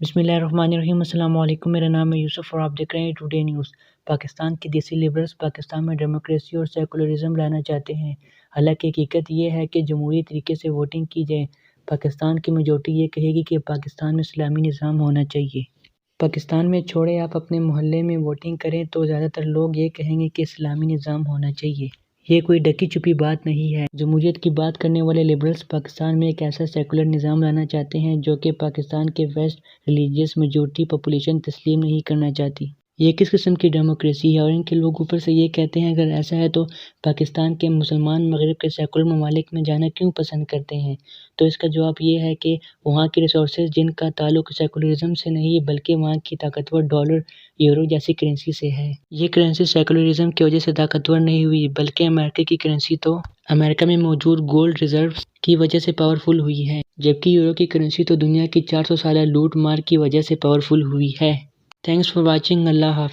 بسم اللہ الرحمن الرحیم۔ السلام علیکم، میرا نام ہے یوسف اور آپ دیکھ رہے ہیں ٹوڈے نیوز۔ پاکستان کے دیسی لیبرلز پاکستان میں ڈیموکریسی اور سیکولرزم لانا چاہتے ہیں، حالانکہ حقیقت یہ ہے کہ جمہوری طریقے سے ووٹنگ کی جائے۔ پاکستان کی میجورٹی یہ کہے گی کہ پاکستان میں اسلامی نظام ہونا چاہیے۔ پاکستان میں چھوڑیں آپ اپنے محلے میں ووٹنگ کریں تو زیادہ تر لوگ یہ کہیں گے کہ اسلامی نظام ہونا چاہیے۔ یہ کوئی ڈھکی چھپی بات نہیں ہے۔ جمہوریت کی بات کرنے والے لیبرلز پاکستان میں ایک ایسا سیکولر نظام لانا چاہتے ہیں جو کہ پاکستان کے ویسٹ ریلیجیس میجورٹی پاپولیشن تسلیم نہیں کرنا چاہتی۔ یہ کس قسم کی ڈیموکریسی ہے؟ اور ان کے لوگ اوپر سے یہ کہتے ہیں اگر ایسا ہے تو پاکستان کے مسلمان مغرب کے سیکولر ممالک میں جانا کیوں پسند کرتے ہیں؟ تو اس کا جواب یہ ہے کہ وہاں کی ریسورسز جن کا تعلق سیکولرزم سے نہیں بلکہ وہاں کی طاقتور ڈالر، یورو جیسی کرنسی سے ہے۔ یہ کرنسی سیکولرزم کی وجہ سے طاقتور نہیں ہوئی بلکہ امریکہ کی کرنسی تو امریکہ میں موجود گولڈ ریزروز کی وجہ سے پاورفل ہوئی ہے، جبکہ یورو کی کرنسی تو دنیا کی 400 سالہ لوٹ مار کی وجہ سے پاورفل ہوئی ہے۔ Thanks for watching. اللہ حافظ۔